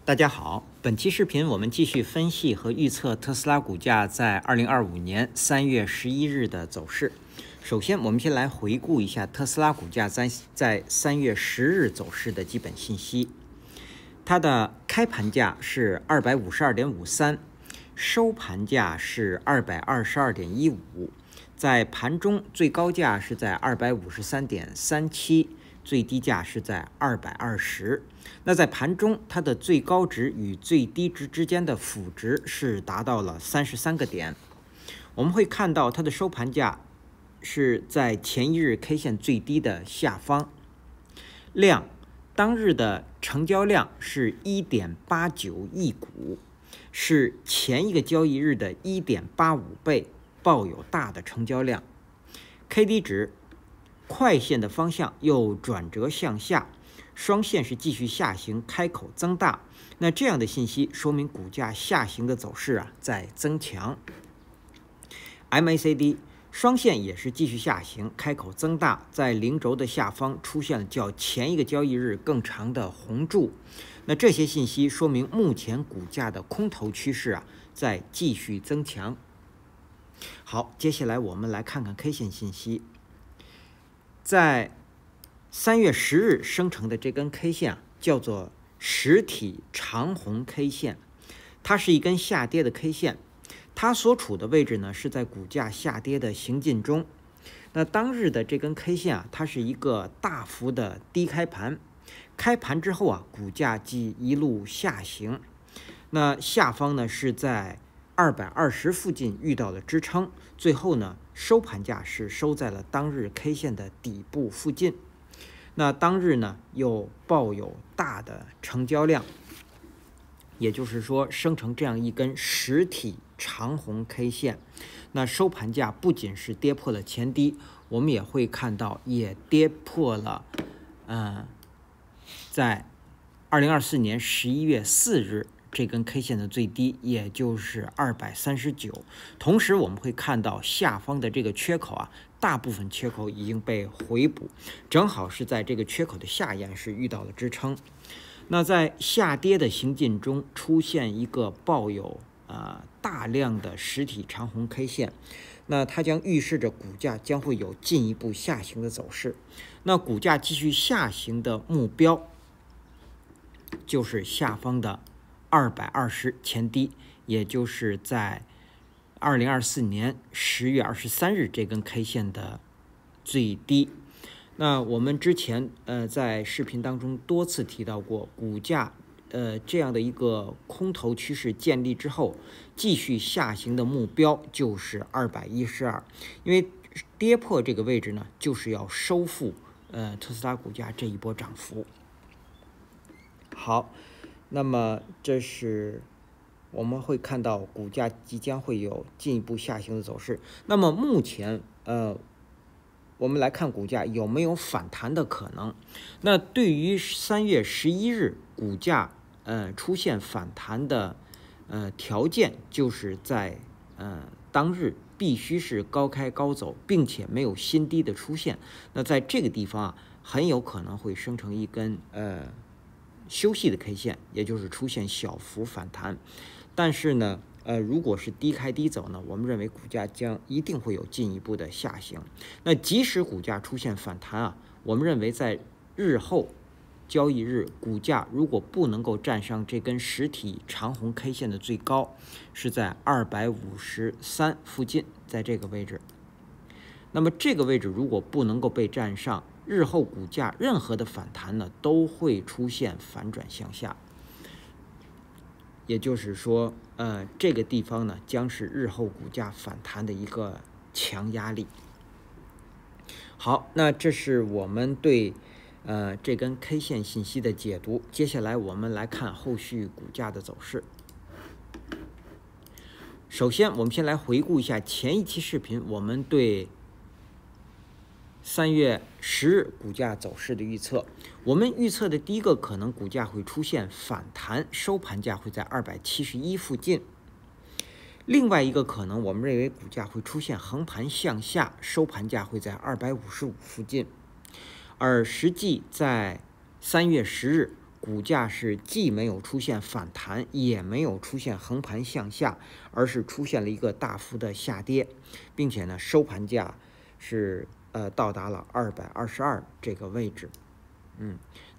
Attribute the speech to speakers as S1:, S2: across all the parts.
S1: 大家好，本期视频我们继续分析和预测特斯拉股价在2025年3月11日的走势。首先，我们先来回顾一下特斯拉股价在3月10日走势的基本信息。它的开盘价是252.53，收盘价是222.15，在盘中最高价是在253.37。最低价是在220，那在盘中它的最高值与最低值之间的负值是达到了33个点。我们会看到它的收盘价是在前一日 K 线最低的下方，当日的成交量是 1.89 亿股，是前一个交易日的 1.85 倍，抱有大的成交量。KD 值快线的方向又转折向下，双线是继续下行，开口增大。那这样的信息说明股价下行的走势在增强。MACD 双线也是继续下行，开口增大，在零轴的下方出现了较前一个交易日更长的红柱。那这些信息说明目前股价的空头趋势在继续增强。好，接下来我们来看看 K 线信息。在3月10日生成的这根 K 线叫做实体长红 K 线，它是一根下跌的 K 线，它所处的位置呢是在股价下跌的行进中。那当日的这根 K 线它是一个大幅的低开盘，开盘之后股价即一路下行，那下方呢是在220附近遇到了支撑，最后呢收盘价是收在了当日 K 线的底部附近。那当日呢又抱有大的成交量，也就是说生成这样一根实体长红 K 线。那收盘价不仅是跌破了前低，我们也会看到也跌破了在2024年11月4日这根 K 线的最低，也就是239。同时我们会看到下方的这个缺口大部分缺口已经被回补，正好是在这个缺口的下沿是遇到了支撑。那在下跌的行进中出现一个抱有大量的实体长红 K 线，那它将预示着股价将会有进一步下行的走势。那股价继续下行的目标就是下方的220前低，也就是在2024年10月23日这根 K 线的最低。那我们之前在视频当中多次提到过，股价这样的一个空头趋势建立之后，继续下行的目标就是212，因为跌破这个位置呢，就是要收复特斯拉股价这一波涨幅。好，那么这是我们会看到股价即将会有进一步下行的走势。那么目前我们来看股价有没有反弹的可能。那对于3月11日股价出现反弹的条件，就是在当日必须是高开高走，并且没有新低的出现。那在这个地方很有可能会生成一根休息的 K 线，也就是出现小幅反弹。但是呢如果是低开低走呢，我们认为股价将一定会有进一步的下行。那即使股价出现反弹我们认为在日后交易日股价如果不能够站上这根实体长红 K 线的最高，是在253附近，在这个位置。那么这个位置如果不能够被站上，日后股价任何的反弹呢都会出现反转向下。也就是说这个地方呢将是日后股价反弹的一个强压力。好，那这是我们对这根 K 线信息的解读。接下来我们来看后续股价的走势。首先我们先来回顾一下前一期视频我们对3月10日股价走势的预测。我们预测的第一个可能，股价会出现反弹，收盘价会在271附近。另外一个可能，我们认为股价会出现横盘向下，收盘价会在255附近。而实际在3月10日，股价是既没有出现反弹，也没有出现横盘向下，而是出现了一个大幅的下跌，并且呢，收盘价是到达了222这个位置。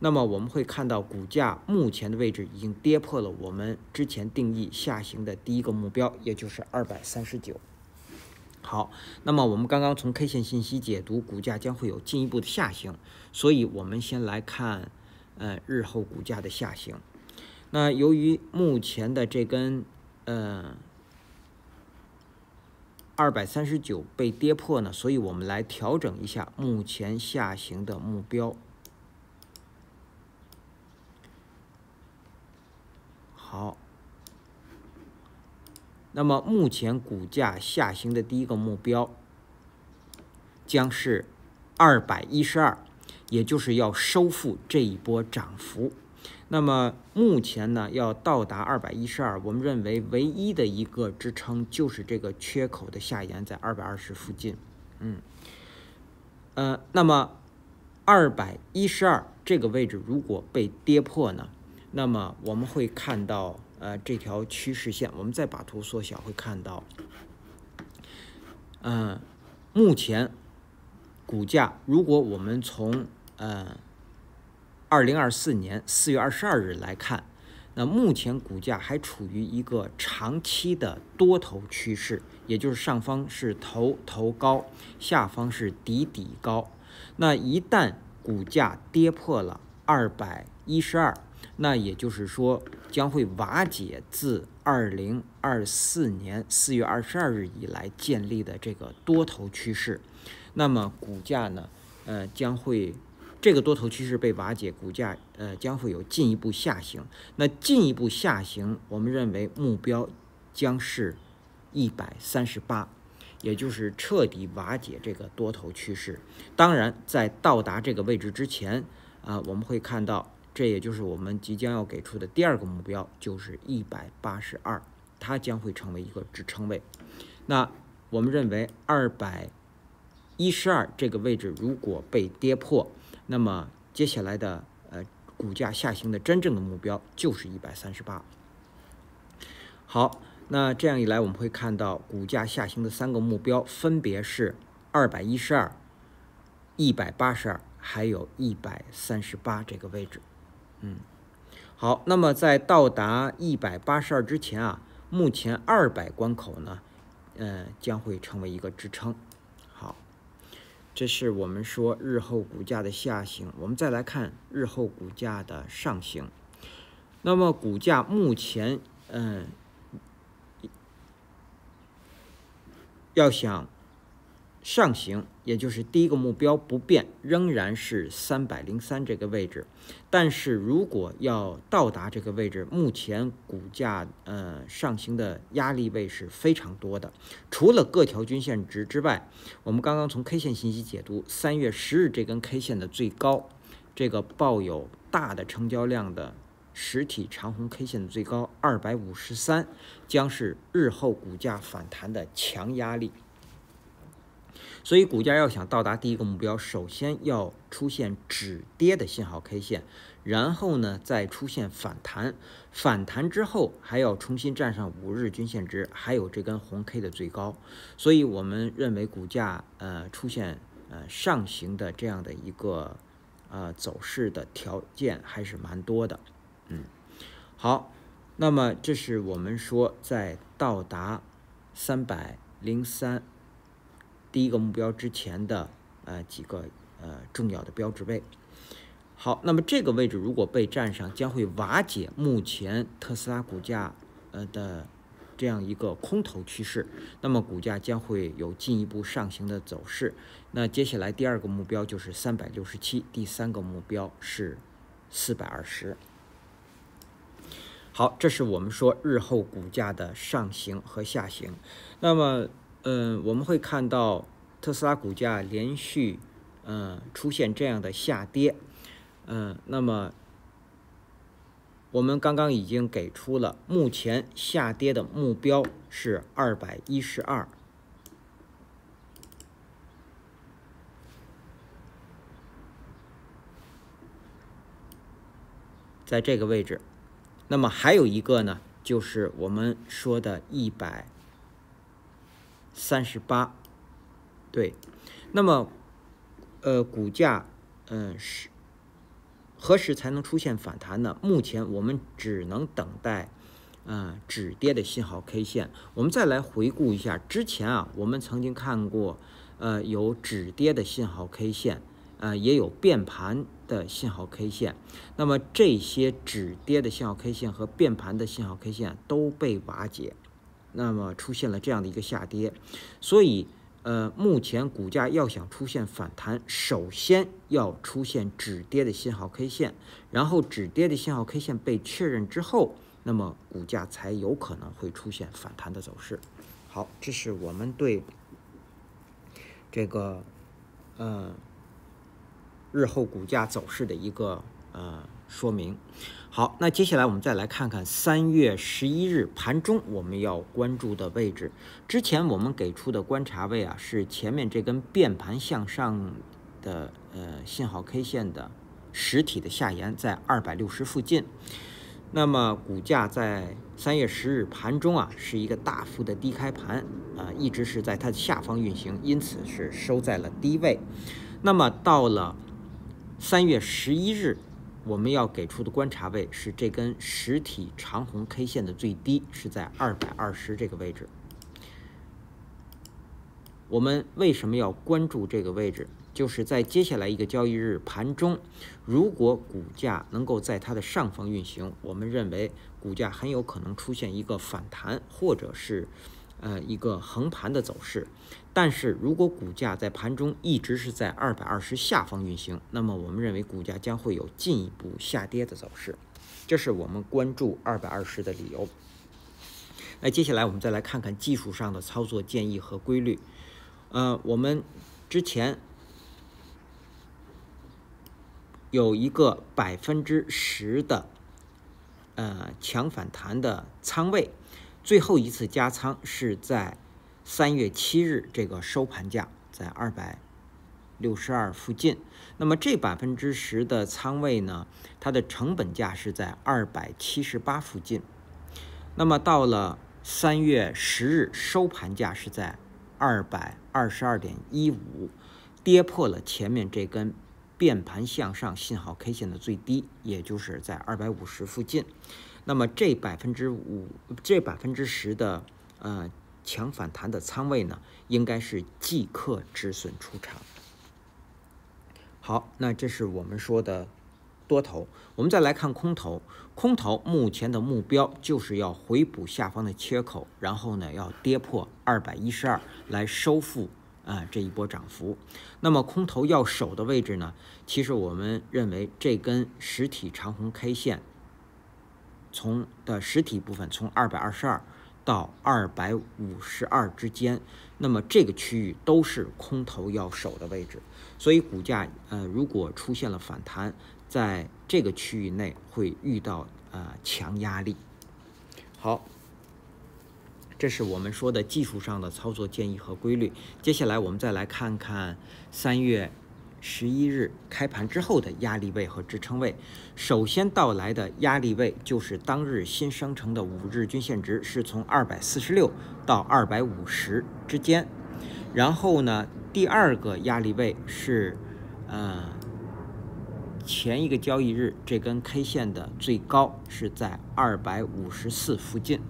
S1: 那么我们会看到股价目前的位置已经跌破了我们之前定义下行的第一个目标，也就是239。好，那么我们刚刚从 K 线信息解读股价将会有进一步的下行，所以我们先来看日后股价的下行。那由于目前的这根239被跌破呢，所以我们来调整一下目前下行的目标。好，那么目前股价下行的第一个目标将是212，也就是要收复这一波涨幅。那么目前呢，要到达212，我们认为唯一的一个支撑就是这个缺口的下沿在220附近。那么212这个位置如果被跌破呢，那么我们会看到这条趋势线，我们再把图缩小会看到，目前股价如果我们从2024年4月22日来看，那目前股价还处于一个长期的多头趋势，也就是上方是头高，下方是底高。那一旦股价跌破了212，那也就是说将会瓦解自2024年4月22日以来建立的这个多头趋势。那么股价呢，将会这个多头趋势被瓦解，股价将会有进一步下行。那进一步下行，我们认为目标将是138。也就是彻底瓦解这个多头趋势。当然，在到达这个位置之前，我们会看到，这也就是我们即将要给出的第二个目标，就是182，它将会成为一个支撑位。那我们认为212这个位置如果被跌破，那么接下来的股价下行的真正的目标就是138。好。那这样一来，我们会看到股价下行的3个目标分别是212、182，还有138这个位置。好，那么在到达182之前目前200关口呢，将会成为一个支撑。好，这是我们说日后股价的下行。我们再来看日后股价的上行。那么股价目前要想上行，也就是第一个目标不变，仍然是303这个位置。但是如果要到达这个位置，目前股价上行的压力位是非常多的。除了各条均线值之外，我们刚刚从 K 线信息解读，3月10日这根 K 线的最高，这个抱有大的成交量的实体长红 K 线的最高253，将是日后股价反弹的强压力。所以股价要想到达第一个目标，首先要出现止跌的信号 K 线，然后呢再出现反弹，反弹之后还要重新站上5日均线值，还有这根红 K 的最高。所以我们认为股价出现上行的这样的一个走势的条件还是蛮多的。好，那么这是我们说在到达303第一个目标之前的几个重要的标志位。好，那么这个位置如果被站上，将会瓦解目前特斯拉股价的这样一个空头趋势，那么股价将会有进一步上行的走势。那接下来第二个目标就是367，第三个目标是420。好，这是我们说日后股价的上行和下行。那么我们会看到特斯拉股价连续出现这样的下跌。那么我们刚刚已经给出了目前下跌的目标是212。在这个位置。那么还有一个呢，就是我们说的138，对。那么股价是何时才能出现反弹呢？目前我们只能等待止跌的信号 K 线。我们再来回顾一下之前啊，我们曾经看过有止跌的信号 K 线，也有变盘的信号 K 线。那么这些止跌的信号 K 线和变盘的信号 K 线都被瓦解，那么出现了这样的一个下跌。所以目前股价要想出现反弹，首先要出现止跌的信号 K 线，然后止跌的信号 K 线被确认之后，那么股价才有可能会出现反弹的走势。好，这是我们对这个日后股价走势的一个说明。好，那接下来我们再来看看3月11日盘中我们要关注的位置。之前我们给出的观察位啊，是前面这根变盘向上的信号 K 线的实体的下沿在260附近。那么股价在3月10日盘中啊，是一个大幅的低开盘一直是在它的下方运行，因此是收在了低位。那么到了3月11日，我们要给出的观察位是这根实体长红 K 线的最低是在220这个位置。我们为什么要关注这个位置？就是在接下来一个交易日盘中，如果股价能够在它的上方运行，我们认为股价很有可能出现一个反弹，或者是一个横盘的走势。但是如果股价在盘中一直是在220下方运行，那么我们认为股价将会有进一步下跌的走势，这是我们关注220的理由。那接下来我们再来看看技术上的操作建议和规律。我们之前有一个10%的强反弹的仓位，最后一次加仓是在3月7日这个收盘价在262附近。那么这10%的仓位呢，它的成本价是在278附近。那么到了3月10日收盘价是在222.15，跌破了前面这根变盘向上信号 K 线的最低，也就是在250附近。那么这10%的强反弹的仓位呢，应该是即刻止损出场。好，那这是我们说的多头。我们再来看空头。空头目前的目标就是要回补下方的缺口，然后呢要跌破212来收复这一波涨幅。那么空头要守的位置呢，其实我们认为这根实体长红 K 线从实体部分从222到252之间，那么这个区域都是空头要守的位置。所以股价如果出现了反弹，在这个区域内会遇到强压力。好，这是我们说的技术上的操作建议和规律。接下来我们再来看看3月11日开盘之后的压力位和支撑位。首先到来的压力位就是当日新生成的5日均线值，是从246到250之间。然后呢，第二个压力位是前一个交易日这根 K 线的最高是在254附近。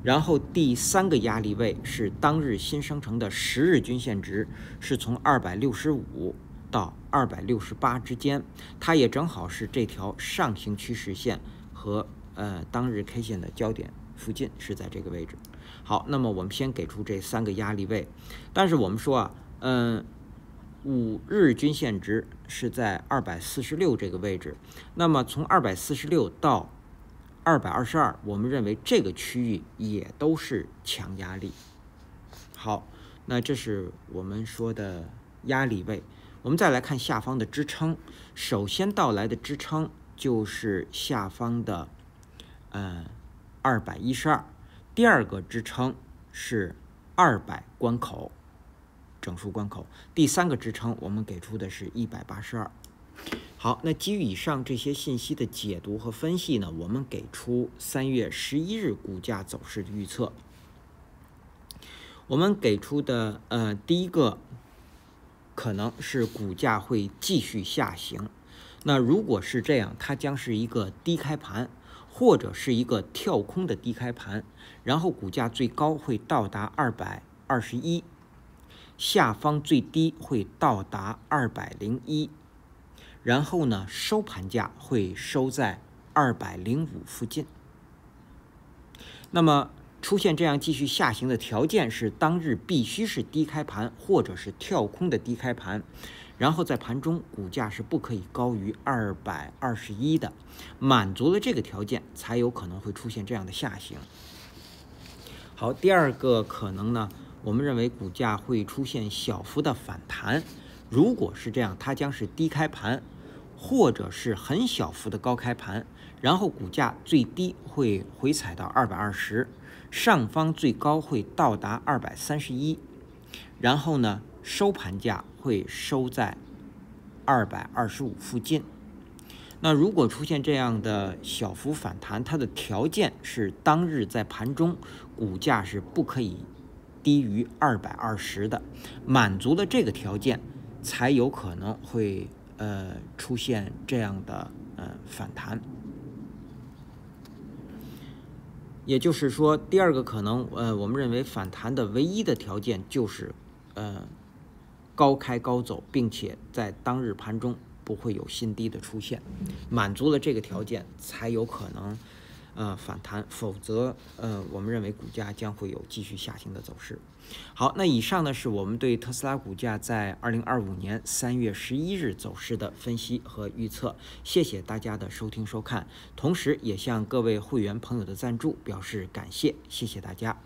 S1: 然后第三个压力位是当日新生成的10日均线值，是从265到268之间，它也正好是这条上行趋势线和当日 K 线的交点附近，是在这个位置。好，那么我们先给出这3个压力位，但是我们说5日均线值是在246这个位置，那么从246到222，我们认为这个区域也都是强压力。好，那这是我们说的压力位。我们再来看下方的支撑，首先到来的支撑就是下方的212，第二个支撑是200关口，整数关口，第三个支撑我们给出的是182。好，那基于以上这些信息的解读和分析呢，我们给出3月11日股价走势的预测。我们给出的第一个可能是股价会继续下行。那如果是这样，它将是一个低开盘，或者是一个跳空的低开盘，然后股价最高会到达221，下方最低会到达201，然后呢，收盘价会收在205附近。那么出现这样继续下行的条件是，当日必须是低开盘或者是跳空的低开盘，然后在盘中股价是不可以高于221的，满足了这个条件才有可能会出现这样的下行。好，第二个可能呢，我们认为股价会出现小幅的反弹。如果是这样，它将是低开盘或者是很小幅的高开盘，然后股价最低会回踩到220，上方最高会到达231，然后呢，收盘价会收在225附近。那如果出现这样的小幅反弹，它的条件是当日在盘中股价是不可以低于220的，满足了这个条件才有可能会出现这样的反弹。也就是说，第二个可能我们认为反弹的唯一的条件就是高开高走，并且在当日盘中不会有新低的出现，满足了这个条件才有可能反弹，否则我们认为股价将会有继续下行的走势。好，那以上呢是我们对特斯拉股价在2025年3月11日走势的分析和预测。谢谢大家的收听收看，同时也向各位会员朋友的赞助表示感谢，谢谢大家。